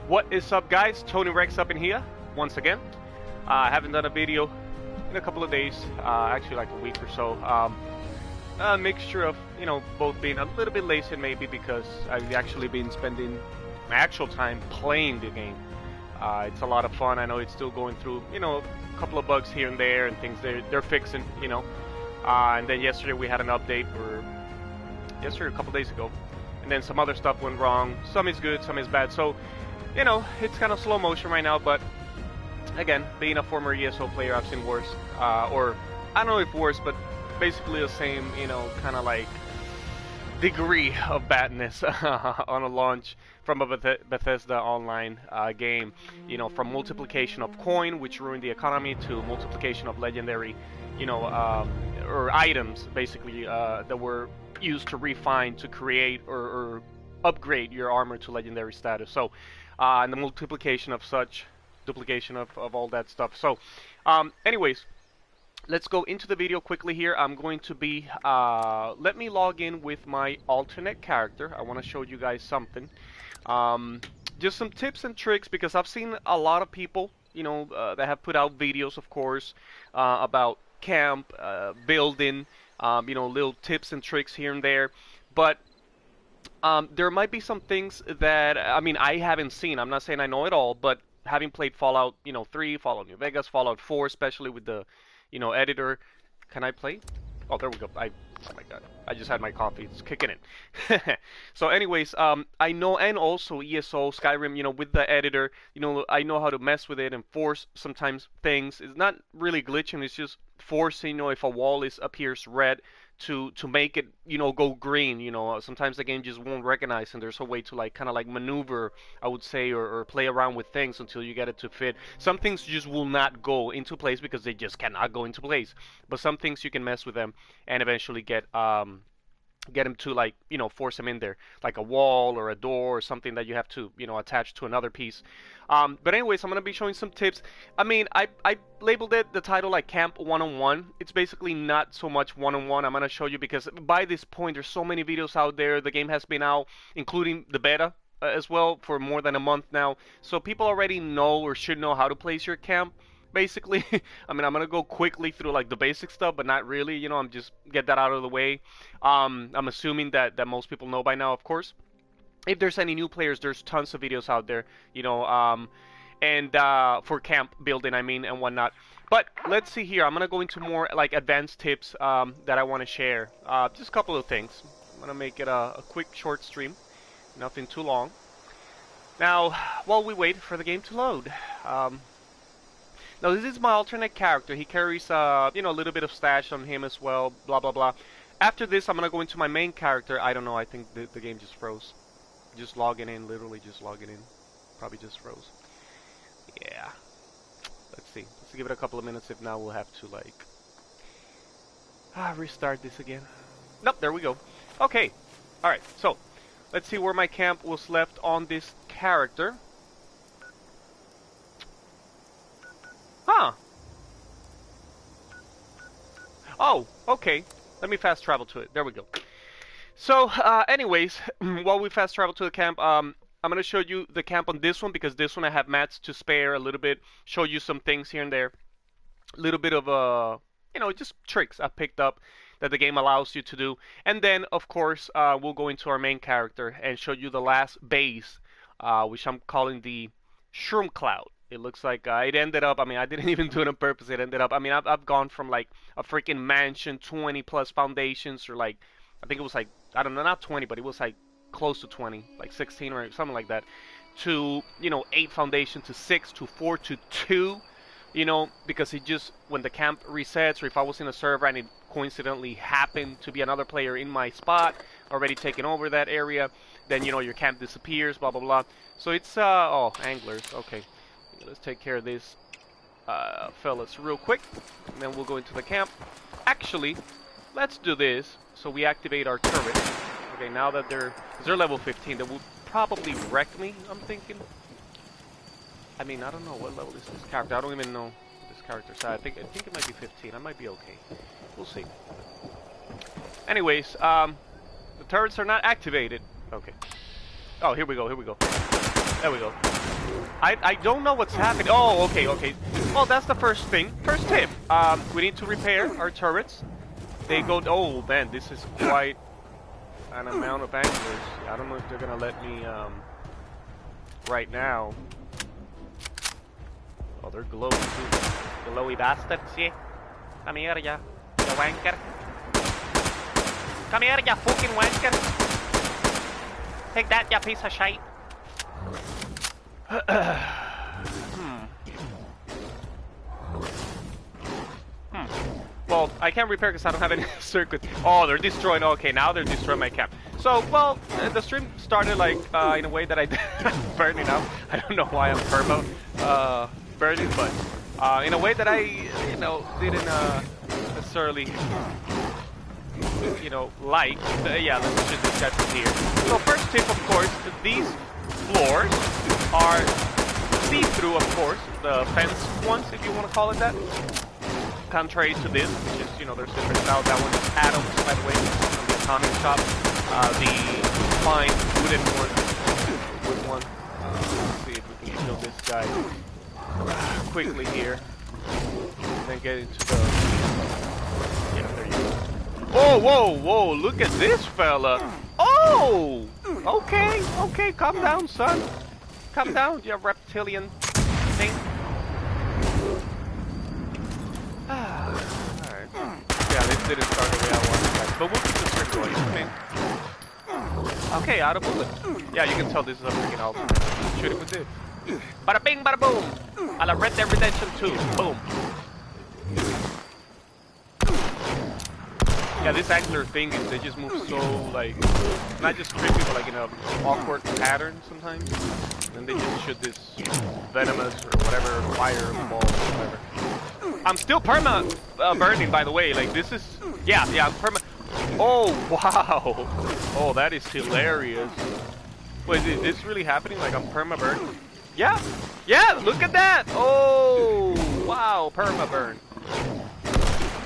What is up, guys? Tony Rex up in here once again. I haven't done a video in a couple of days, actually like a week or so. A mixture of, both being a little bit lazy maybe because I've actually been spending my actual time playing the game. It's a lot of fun. I know it's still going through, a couple of bugs here and there and things they're fixing, and then yesterday we had an update, or yesterday, a couple days ago, and then some other stuff went wrong. Some is good, some is bad. So, it's kind of slow motion right now, but again, being a former ESO player, I've seen worse, or I don't know if worse, but basically the same, kind of like degree of badness on a launch from a Bethesda online game. From multiplication of coin, which ruined the economy, to multiplication of legendary, or items, basically, that were used to refine, to create, or upgrade your armor to legendary status. So, and the multiplication of such, duplication of all that stuff. So, anyways, let's go into the video quickly here. I'm going to be, let me log in with my alternate character. I want to show you guys something. Just some tips and tricks, because I've seen a lot of people, that have put out videos, of course, about camp, building, little tips and tricks here and there. But there might be some things that, I haven't seen. I'm not saying I know it all, but having played Fallout, 3, Fallout New Vegas, Fallout 4, especially with the, editor. Can I play? Oh, there we go. Oh my god. I just had my coffee. It's kicking in. So anyways, I know, and also ESO, Skyrim, with the editor, I know how to mess with it and force sometimes things. It's not really glitching, it's just forcing, if a wall appears red, to make it, go green. Sometimes the game just won't recognize, and there's a way to kind of maneuver, I would say, or play around with things until you get it to fit. Some things just will not go into place because they just cannot go into place. But some things you can mess with them and eventually get them to force them in there, like a wall or a door or something that you have to attach to another piece. But anyways, I'm gonna be showing some tips. I labeled it, the title, like Camp 101. It's basically not so much one-on-one. I'm gonna show you, because by this point there's so many videos out there. The game has been out, including the beta as well, for more than a month now, so people already know, or should know, how to place your camp, basically. I'm gonna go quickly through the basic stuff, but not really. I'm just get that out of the way. I'm assuming that most people know by now, of course. If there's any new players, there's tons of videos out there, and for camp building, and whatnot. But let's see here. I'm gonna go into more advanced tips that I want to share. Just a couple of things. I'm gonna make it a quick, short stream, nothing too long. Now, while we wait for the game to load. Now, this is my alternate character. He carries, a little bit of stash on him as well, blah, blah, blah. After this, I'm going to go into my main character. I don't know, I think the game just froze. Just logging in, literally just logging in. Probably just froze. Yeah. Let's see. Let's give it a couple of minutes. If not, we'll have to, restart this again. Nope, there we go. Okay. Alright, so, let's see where my camp was left on this character. Huh. Oh, okay. Let me fast travel to it. There we go. So, anyways, while we fast travel to the camp, I'm going to show you the camp on this one, because this one I have mats to spare a little bit. Show you some things here and there. A little bit of, just tricks I picked up that the game allows you to do. And then, of course, we'll go into our main character and show you the last base, which I'm calling the Shroom Cloud. It looks like it ended up, I didn't even do it on purpose. It ended up, I've gone from a freaking mansion, 20 plus foundations, or I think it was I don't know, not 20, but it was close to 20, 16 or something like that, to, 8 foundations, to 6, to 4, to 2, because it just, when the camp resets, or if I was in a server and it coincidentally happened to be another player in my spot, already taking over that area, then, your camp disappears, blah, blah, blah. So it's, oh, anglers, okay. Let's take care of this, fellas, real quick, and then we'll go into the camp. Actually, let's do this, so we activate our turret. Okay, now that they're level 15, they will probably wreck me, I'm thinking. I don't know, what level is this character? I don't even know this character's at. I think it might be 15, I might be okay. We'll see. Anyways, the turrets are not activated. Okay. Oh, here we go, here we go. There we go. I don't know what's happening. Oh, okay, okay. Well, that's the first thing. First tip. We need to repair our turrets. They go... Oh, man, this is quite an amount of anglers. I don't know if they're going to let me, right now. Oh, they're glowing, too. Glowy bastards, yeah. Come here, ya wanker. Come here, ya fucking wanker. Take that, ya piece of shite. Well, I can't repair because I don't have any circuit. Oh, they're destroying. Okay, now they're destroying my camp. So, well, the stream started like in a way that I burning up. I don't know why I'm perma burning, but in a way that I, you know, didn't necessarily, you know, like. Yeah, let's just do that from here. So, first tip, of course, these floors are see-through, of course, the fence ones, if you want to call it that. Contrary to this, which is, you know, there's different styles. That one is Adams, by the way, from the comic shop. The fine wooden one. Let's see if we can kill this guy quickly here. And then get into the... Yeah, there you go. Oh, whoa, whoa, look at this fella. Oh! Okay, okay, calm down, son. Calm down, you reptilian thing. Alright. Yeah, this didn't start the way I wanted, but we'll keep the script going. I mean, okay, out of bullet. Yeah, you can tell this is a freaking album. Shoot it with this. Bada bing, bada boom. A la Red Dead Redemption 2. Boom. Yeah, this angler thing is they just move so, like, not just tricky, but like in a awkward pattern sometimes. And they just shoot this venomous or whatever fire ball or whatever. I'm still perma burning, by the way. Like, this is... Yeah, I'm perma... Oh, wow. Oh, that is hilarious. Wait, is this really happening? Like, I'm perma burning? Yeah. Yeah, look at that. Oh, wow. Perma burn.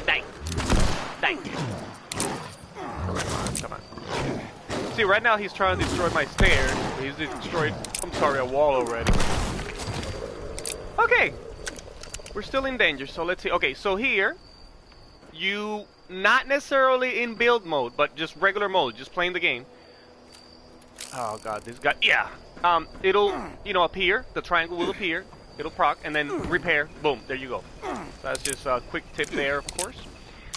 Dang. Dang. Come on. See, right now he's trying to destroy my stairs. He's destroyed, I'm sorry, a wall already. Okay. We're still in danger, so let's see. Okay, so here, you, not necessarily in build mode, but just regular mode, just playing the game. Oh god, this guy, yeah. It'll, you know, appear, the triangle will appear, it'll proc, and then repair, boom, there you go. So that's just a quick tip there, of course.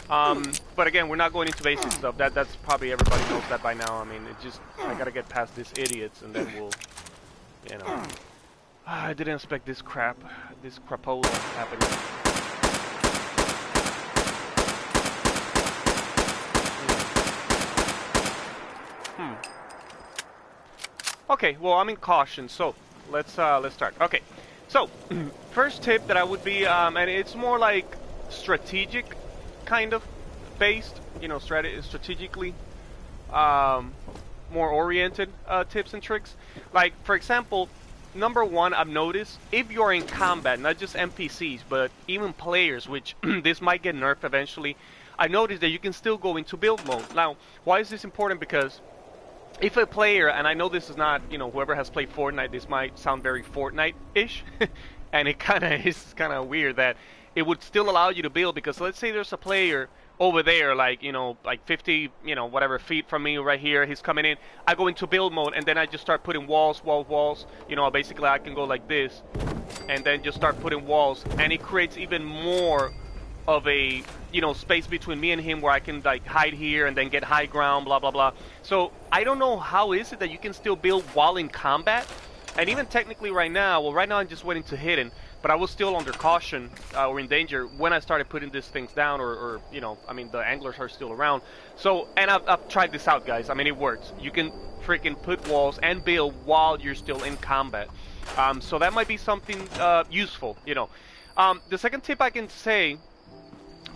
But again, we're not going into basic stuff. That's probably everybody knows that by now. I mean, it just, I gotta get past these idiots, and then we'll, you know. I didn't expect this crap, this crapola happening. Okay, well, I'm in caution, so let's start. Okay, so first tip that I would be, and it's more like strategic kind of based, you know, strategically more oriented tips and tricks. Like, for example, number one, I've noticed, if you're in combat, not just NPCs, but even players, which this might get nerfed eventually, I noticed that you can still go into build mode. Now, why is this important? Because if a player, and I know this is not, you know, whoever has played Fortnite, this might sound very Fortnite-ish, and it kind of is kind of weird that it would still allow you to build, because let's say there's a player over there, like, you know, like 50, you know, whatever feet from me right here, he's coming in, I go into build mode, and then I just start putting walls, you know, basically I can go like this, and then just start putting walls, and it creates even more of a, you know, space between me and him where I can, like, hide here and then get high ground, blah, blah, blah. So, I don't know how is it that you can still build while in combat, and even technically right now, well, right now I'm just waiting to hidden, but I was still under caution, or in danger, when I started putting these things down, or you know, I mean, the anglers are still around. So, and I've tried this out, guys. I mean, it works. You can freaking put walls and build while you're still in combat. So that might be something useful, you know. The second tip I can say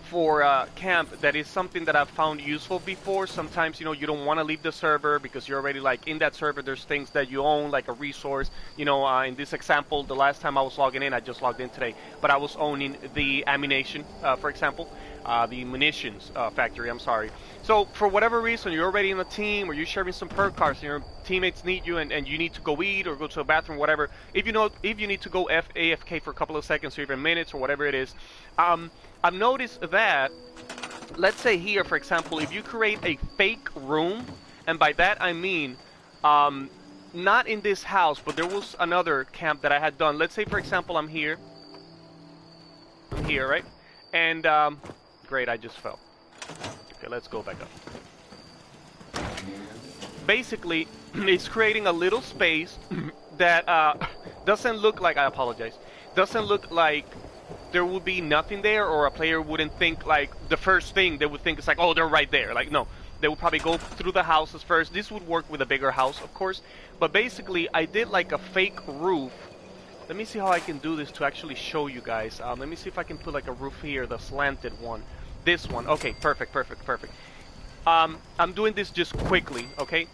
for camp, that is something that I've found useful before. Sometimes, you know, you don't want to leave the server because you're already, like, in that server. There's things that you own, like a resource. You know, in this example, the last time I was logging in, I just logged in today, but I was owning the ammunition, for example. the munitions factory. I'm sorry. So for whatever reason, you're already in a team, or you're sharing some perk cards, and your teammates need you, and you need to go eat or go to a bathroom, whatever. If you need to go AFK for a couple of seconds or even minutes or whatever it is, I've noticed that. Let's say here, for example, if you create a fake room, and by that I mean, not in this house, but there was another camp that I had done. Let's say, for example, I'm here, right? And, great, I just fell. Okay, let's go back up. Basically, it's creating a little space that, doesn't look like, I apologize, doesn't look like there would be nothing there, or a player wouldn't think, like, the first thing they would think is like, oh, they're right there. Like, no. They would probably go through the houses first. This would work with a bigger house, of course. But basically, I did like a fake roof. Let me see how I can do this to actually show you guys. Let me see if I can put like a roof here, the slanted one. This one. Okay, perfect. I'm doing this just quickly, okay?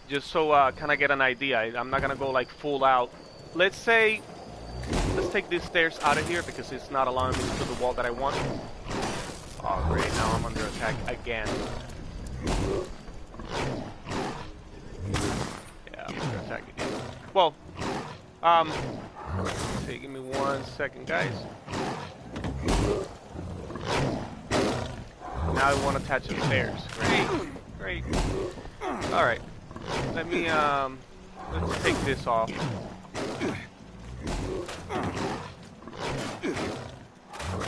Just so kind of get an idea. I'm not going to go like full out. Let's say, let's take these stairs out of here because it's not allowing me to do the wall that I want. Oh, great. Now I'm under attack again. Yeah, I'm under attack again. Well, okay, give me 1 second, guys. Now I want to attach the stairs. Great. All right. Let me let's take this off.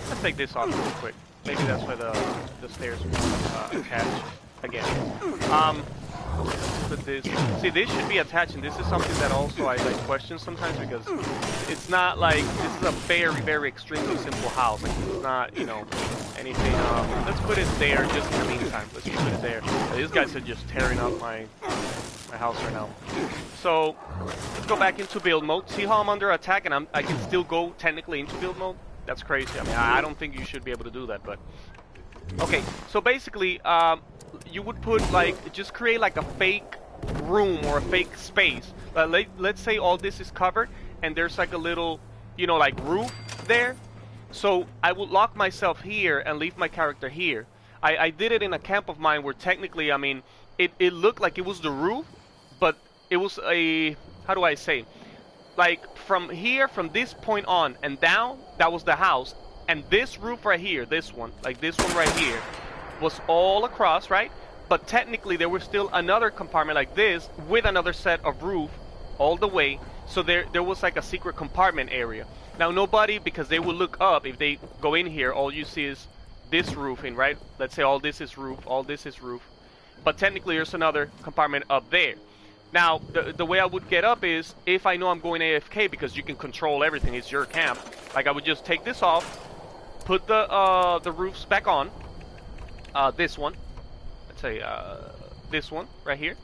Let's take this off real quick. Maybe that's why the stairs won't attach again. Put this. See, this should be attached, and this is something that also I like question sometimes, because it's not like this is a very extremely simple house. Like, it's not, you know, anything. Let's put it there just in the meantime. Let's just put it there. These guys are just tearing up my house right now. So let's go back into build mode. See how I'm under attack, and I can still go technically into build mode. That's crazy. I mean, I don't think you should be able to do that, but okay. So basically, you would put like, just create like a fake room or a fake space. Let's say all this is covered and there's like a little, you know, like roof there. So I would lock myself here and leave my character here. I did it in a camp of mine where technically, I mean, it looked like it was the roof, but it was a, how do I say, like from here, from this point on and down, that was the house. And this roof right here, this one, like this one right here, was all across, right? But technically there was still another compartment like this with another set of roof all the way. So there was like a secret compartment area. Now nobody, because they will look up, if they go in here, all you see is this roofing, right? Let's say all this is roof, all this is roof. But technically there's another compartment up there. Now, the way I would get up is, if I know I'm going AFK, because you can control everything, it's your camp, like I would just take this off, put the roofs back on, this one, let's say this one right here,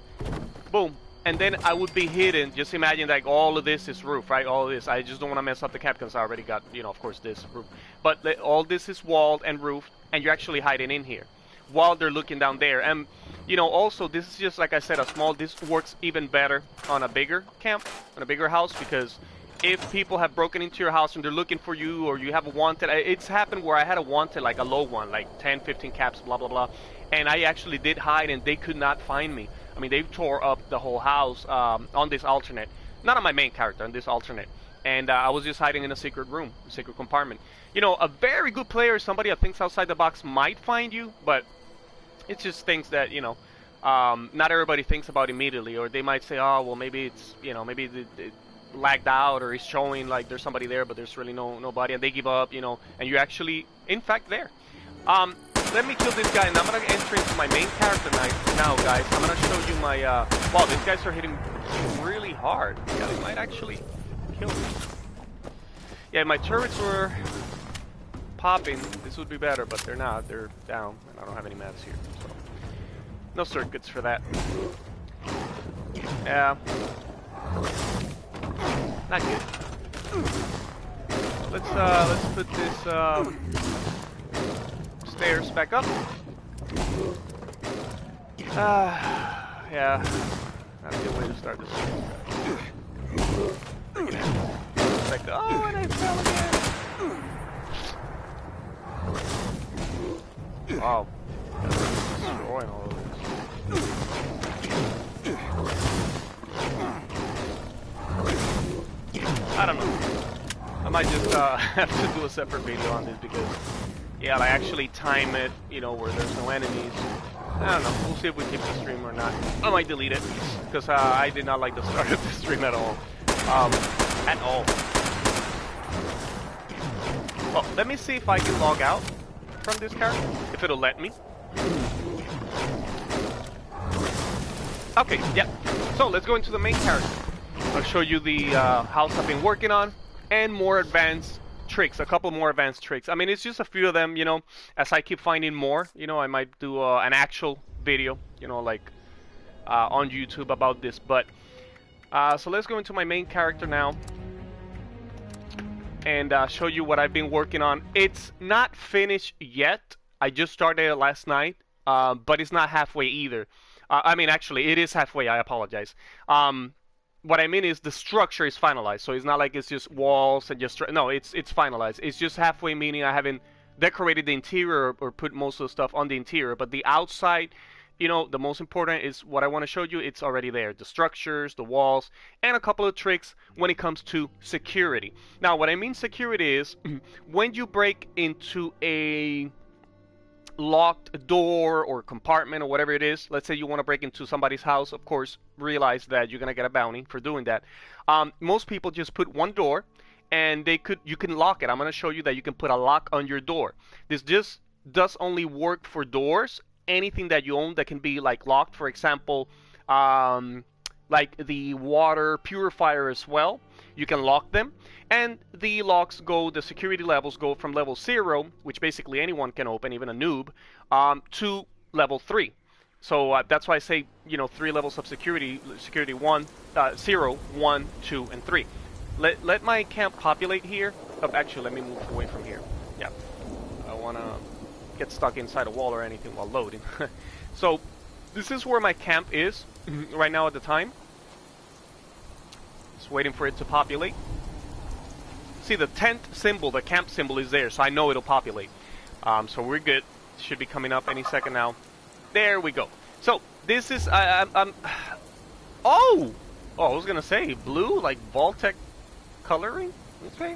boom, and then I would be hidden. Just imagine like all of this is roof, right? All of this, I just don't want to mess up the cap because I already got, you know, of course, this roof, but all this is walled and roofed, and you're actually hiding in here while they're looking down there. And you know, also this is just, like I said, a small, this works even better on a bigger camp, on a bigger house, because if people have broken into your house and they're looking for you, or you have a wanted, it's happened where I had a wanted, like a low one, like 10, 15 caps, blah, blah, blah. And I actually did hide and they could not find me. I mean, they tore up the whole house on this alternate. Not on my main character, on this alternate. And I was just hiding in a secret room, a secret compartment. You know, a very good player, somebody that thinks outside the box, might find you, but it's just things that, you know, not everybody thinks about immediately. Or they might say, oh, well, maybe it's, you know, maybe it lagged out, or it's showing like there's somebody there, but there's really nobody, and they give up, you know, and you're actually, in fact, there. Let me kill this guy, and I'm gonna enter into my main character now, guys. I'm gonna show you my, wow, these guys are hitting really hard. Yeah, they might actually kill me. Yeah, my turrets were popping. This would be better, but they're not. They're down, and I don't have any mats here, so no circuits for that. Yeah. Not good. Let's put this stairs back up. Yeah, not a good way to start this. Like, oh, and I fell again. Wow. Destroying all of this. I don't know. I might just have to do a separate video on this because, yeah, I actually time it, you know, where there's no enemies. I don't know. We'll see if we keep the stream or not. I might delete it because I did not like the start of the stream at all. At all. Well, let me see if I can log out from this character, if it'll let me. Okay, yeah. So let's go into the main character. I'll show you the house I've been working on and more advanced tricks, a couple more advanced tricks. I mean, it's just a few of them, you know. As I keep finding more, you know, I might do an actual video, you know, like on YouTube about this. But so let's go into my main character now and show you what I've been working on. It's not finished yet. I just started it last night, but it's not halfway either. I mean, actually, it is halfway. I apologize. What I mean is the structure is finalized, so it's not like it's just walls and just... No, it's finalized. It's just halfway, meaning I haven't decorated the interior or put most of the stuff on the interior, but the outside, you know, the most important is what I want to show you. It's already there. The structures, the walls, and a couple of tricks when it comes to security. Now, what I mean security is when you break into a locked door or compartment or whatever it is. Let's say you want to break into somebody's house. Of course, realize that you're gonna get a bounty for doing that. Most people just put one door, and you can lock it. I'm gonna show you that you can put a lock on your door. This just does only work for doors. Anything that you own that can be like locked, for example, like the water purifier as well. You can lock them, and the locks the security levels go from level 0, which basically anyone can open, even a noob, to level 3. So that's why I say, you know, 3 levels of security: 1, 0, 1, 2, and 3. Let my camp populate here. Oh, actually, let me move away from here. Yeah, I want to get stuck inside a wall or anything while loading. So this is where my camp is right now at the time. Just waiting for it to populate. See, the tent symbol, the camp symbol is there, so I know it'll populate. So we're good. Should be coming up any second now. There we go. So this is I'm oh, I was gonna say blue, like Vault-Tec coloring. Okay.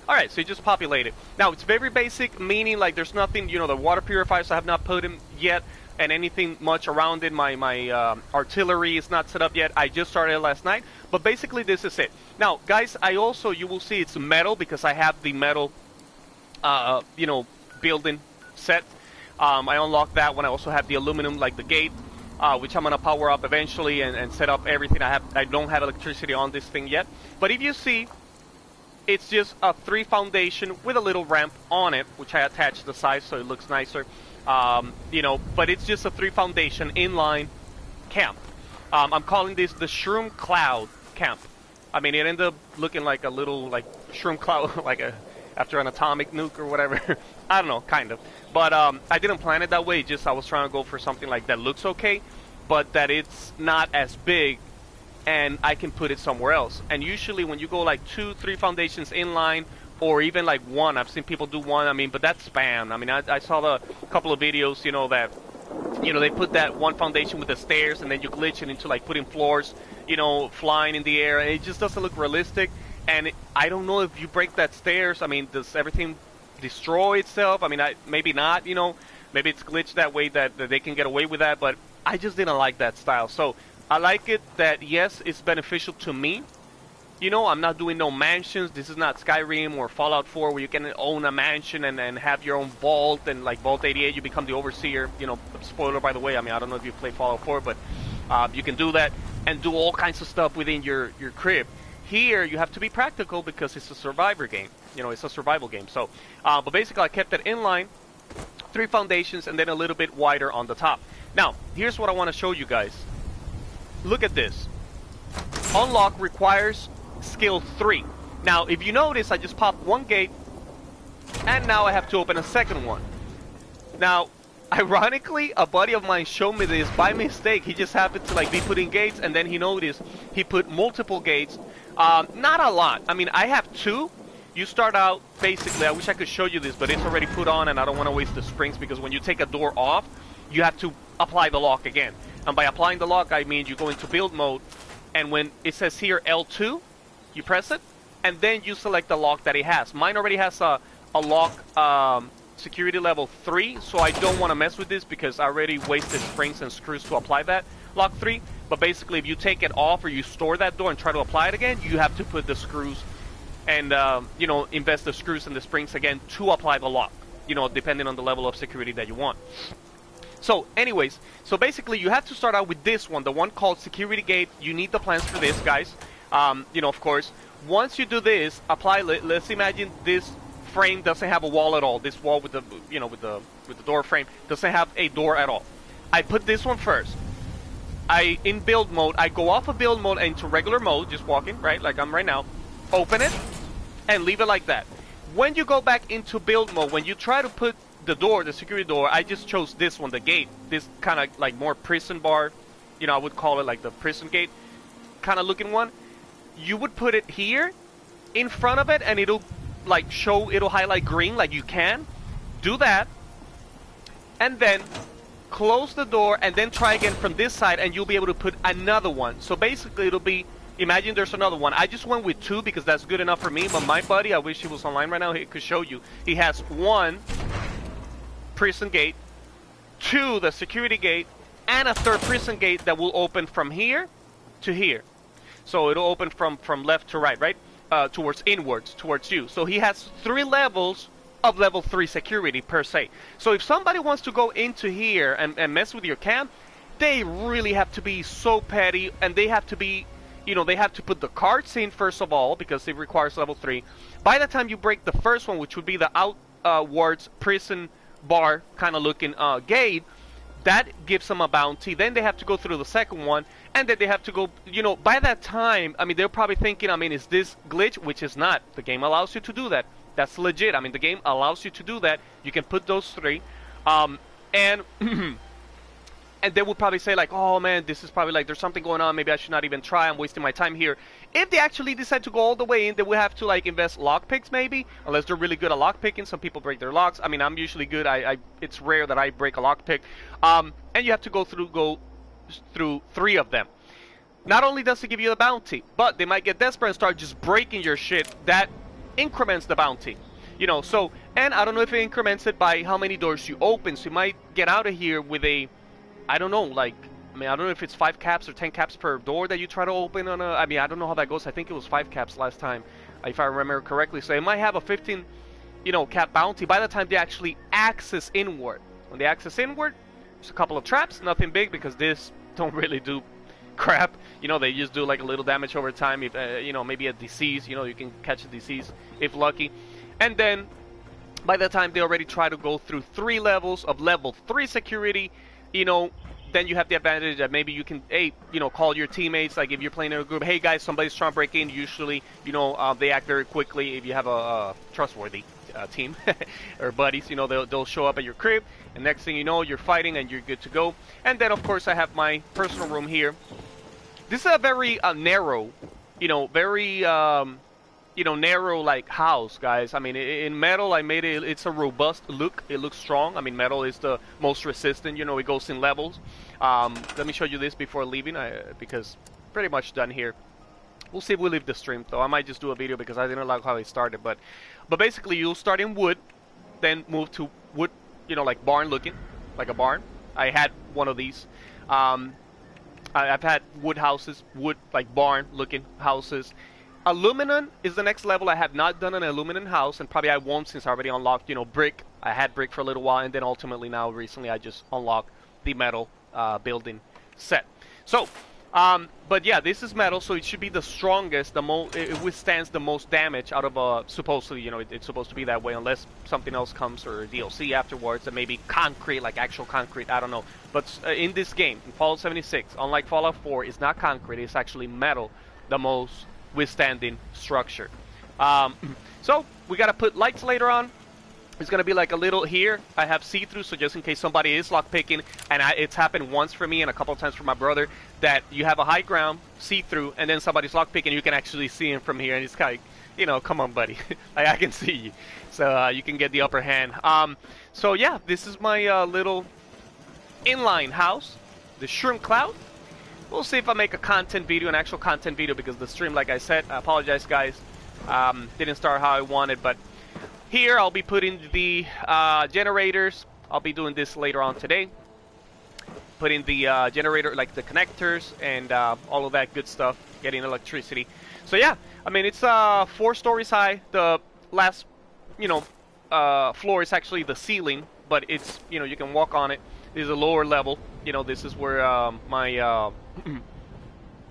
All right, so it just populated. Now it's very basic, meaning like there's nothing. You know, the water purifiers I have not put in yet, and anything much around it. My artillery is not set up yet. I just started it last night. But basically, this is it. Now, guys, you will see it's metal because I have the metal, you know, building set. I unlocked that one. I also have the aluminum, like the gate, which I'm gonna power up eventually and set up everything. I don't have electricity on this thing yet. But if you see, it's just a 3 foundation with a little ramp on it, which I attached to the side so it looks nicer. You know, but it's just a 3 foundation inline camp. I'm calling this the Shroom Cloud camp. I mean, it ended up looking like a little like shroom cloud, like after an atomic nuke or whatever. I don't know, kind of. But I didn't plan it that way. Just I was trying to go for something like that looks okay, but that it's not as big, and I can put it somewhere else. And usually when you go like 2, 3 foundations inline, or even like 1, I've seen people do 1. I mean, but that's spam. I mean, I saw a couple of videos, you know, that, you know, they put that 1 foundation with the stairs, and then you glitch it into like putting floors, you know, flying in the air, and it just doesn't look realistic. And I don't know if you break that stairs, I mean, does everything destroy itself? I mean, maybe not, you know, maybe it's glitched that way that they can get away with that, but I just didn't like that style. So I like it that, yes, it's beneficial to me. You know, I'm not doing no mansions. This is not Skyrim or Fallout 4 where you can own a mansion and have your own vault, and like Vault 88, you become the overseer. You know, spoiler by the way, I mean, I don't know if you play Fallout 4, but you can do that and do all kinds of stuff within your crib. Here, you have to be practical because it's a survivor game. You know, it's a survival game. So, but basically, I kept it inline, 3 foundations, and then a little bit wider on the top. Now, here's what I want to show you guys. Look at this. Unlock requires skill 3. Now, if you notice, I just popped 1 gate, and now I have to open a second one. Now, ironically, a buddy of mine showed me this by mistake. He just happened to like be putting gates, and then he noticed he put multiple gates. Not a lot. I mean, I have 2. you start out, basically, I wish I could show you this, but it's already put on and I don't want to waste the springs, because when you take a door off, you have to apply the lock again. And by applying the lock, I mean you go into build mode, and when it says here L2, you press it, and then you select the lock that it has. Mine already has a lock security level 3, so I don't want to mess with this because I already wasted springs and screws to apply that lock 3. But basically, if you take it off or you store that door and try to apply it again, you have to put the screws and, you know, invest the screws and the springs again to apply the lock, you know, depending on the level of security that you want. So anyways, so basically you have to start out with this one, the one called security gate. You need the plans for this, guys. You know, of course, once you do this, apply, let's imagine this frame doesn't have a wall at all. This wall with the, you know, with the door frame doesn't have a door at all. I put this one first. In build mode, I go off of build mode into regular mode, just walking, right, like I'm right now. Open it, and leave it like that. When you go back into build mode, when you try to put the door, the security door, I just chose this one, the gate. This kind of like more prison bar, you know, I would call it like the prison gate kind of looking one. You would put it here, in front of it, and it'll like show, it'll highlight green, like you can. Do that, and then close the door, and then try again from this side, and you'll be able to put another one. So basically it'll be, imagine there's another one. I just went with 2 because that's good enough for me, but my buddy, I wish he was online right now, he could show you. He has 1 prison gate, 2 the security gate, and a 3rd prison gate that will open from here to here. So it'll open from left to right, towards inwards, towards you. So he has 3 levels of level 3 security per se. So if somebody wants to go into here and mess with your camp, they really have to be so petty, and they have to be, you know, they have to put the cards in first of all, because it requires level 3. By the time you break the first one, which would be the outwards prison bar kind of looking gate, that gives them a bounty. Then they have to go through the second one, and then they have to go, you know, by that time, I mean, they're probably thinking, I mean, is this glitch? Which is not. The game allows you to do that. That's legit. I mean, the game allows you to do that. You can put those 3. And and they will probably say like, oh man, this is probably like, there's something going on, maybe I should not even try, I'm wasting my time here. If they actually decide to go all the way in, they will have to like invest lockpicks maybe, unless they're really good at lockpicking. Some people break their locks. I mean, I'm usually good. It's rare that I break a lockpick. And you have to go through 3 of them. Not only does it give you a bounty, but they might get desperate and start just breaking your shit. That increments the bounty, you know. So, and I don't know if it increments it by how many doors you open. So you might get out of here with a, I don't know, like, I mean, I don't know if it's 5 caps or 10 caps per door that you try to open on a, I mean, I don't know how that goes. I think it was 5 caps last time, if I remember correctly. So it might have a 15, you know, cap bounty by the time they actually access inward. When they access inward, there's a couple of traps, nothing big, because this don't really do crap. You know, they just do like a little damage over time. If, you know, maybe a disease, you know, you can catch a disease if lucky. And then by the time they already try to go through 3 levels of level 3 security, you know, then you have the advantage that maybe you can, you know, call your teammates. Like if you're playing in a group, hey guys, somebody's trying to break in. Usually, you know, they act very quickly if you have a trustworthy team or buddies. You know, they'll show up at your crib, and next thing you know, you're fighting and you're good to go. And then of course I have my personal room here. This is a very narrow, you know, very you know, narrow like house, guys. I mean, in metal I made it, it's a robust look. It looks strong. I mean, metal is the most resistant, you know, it goes in levels. Let me show you this before leaving, because pretty much done here. We'll see if we leave the stream though. I might just do a video because I didn't like how it started, but basically you'll start in wood, then move to wood, you know, like barn looking, like a barn. I had one of these. I've had wood houses, wood like barn looking houses. Aluminum is the next level. I have not done an aluminum house, and probably I won't since I already unlocked, you know, brick. I had brick for a little while, and then ultimately now recently I just unlocked the metal building set. So, but yeah, this is metal, so it should be the strongest. It withstands the most damage out of supposedly, you know, it's supposed to be that way unless something else comes or DLC afterwards, and maybe concrete, like actual concrete. I don't know. But in this game, in Fallout 76, unlike Fallout 4, it's not concrete. It's actually metal, the most withstanding structure. So we got to put lights later on. It's gonna be like a little here. I have see-through, so just in case somebody is lockpicking, and it's happened once for me and a couple of times for my brother, that you have a high ground, see-through, and then somebody's lockpicking, you can actually see him from here, and it's kind of, you know, come on, buddy, like I can see you, so you can get the upper hand. So yeah, this is my little inline house, the Shroom Cloud. We'll see if I make a content video, an actual content video, because the stream, like I said, I apologize, guys, didn't start how I wanted, but. Here, I'll be putting the generators. I'll be doing this later on today. Putting the generator, like the connectors and all of that good stuff, getting electricity. So yeah, I mean, it's 4 stories high. The last, you know, floor is actually the ceiling, but it's, you know, you can walk on it. This is a lower level. You know, this is where my,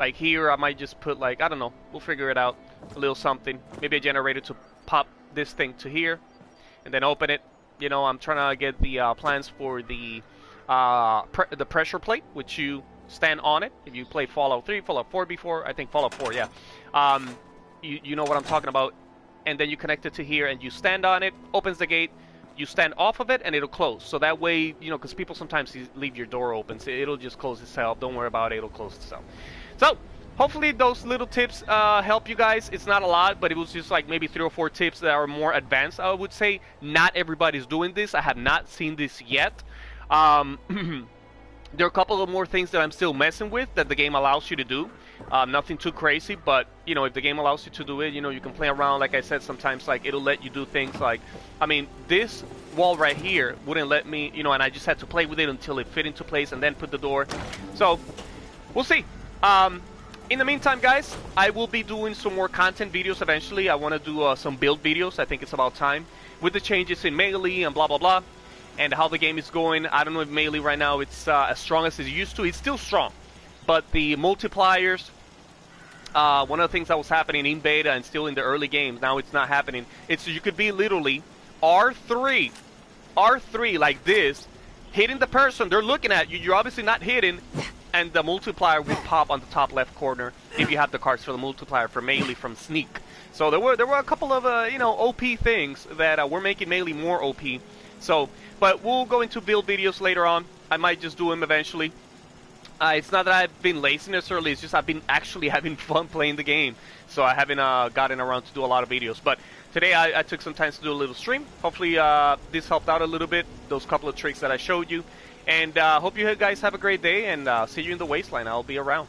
like here, I might just put like, I don't know, we'll figure it out. A little something. Maybe a generator to pop this thing to here and then open it. You know, I'm trying to get the plans for the pressure plate, which you stand on it. If you play Fallout 3, Fallout 4 before, I think Fallout 4, yeah. You know what I'm talking about. And then you connect it to here and you stand on it, opens the gate, you stand off of it and it'll close. So that way, you know, because people sometimes leave your door open, so it'll just close itself. Don't worry about it, it'll close itself. So hopefully those little tips help you guys. It's not a lot, but it was just like maybe 3 or 4 tips that are more advanced. I would say not everybody's doing this. I have not seen this yet. There are a couple of more things that I'm still messing with that the game allows you to do. Nothing too crazy, but you know, if the game allows you to do it, you know, you can play around. Like I said, sometimes like it'll let you do things like, I mean, this wall right here wouldn't let me, you know, and I just had to play with it until it fit into place and then put the door. So we'll see. In the meantime, guys, I will be doing some more content videos eventually. I want to do some build videos. I think it's about time. With the changes in Melee and blah, blah, blah, and how the game is going. I don't know if Melee right now it's as strong as it used to. It's still strong. But the multipliers, one of the things that was happening in beta and still in the early games, now it's not happening. It's you could be literally R3 like this, hitting the person. They're looking at you. You're obviously not hitting. And the multiplier will pop on the top left corner if you have the cards for the multiplier for Melee from Sneak. So there were a couple of you know, OP things that were making Melee more OP. So, but we'll go into build videos later on. I might just do them eventually. It's not that I've been lazy necessarily. It's just I've been actually having fun playing the game. So I haven't gotten around to do a lot of videos. But today I took some time to do a little stream. Hopefully this helped out a little bit. Those couple of tricks that I showed you. And hope you guys have a great day, and see you in the wasteland. I'll be around.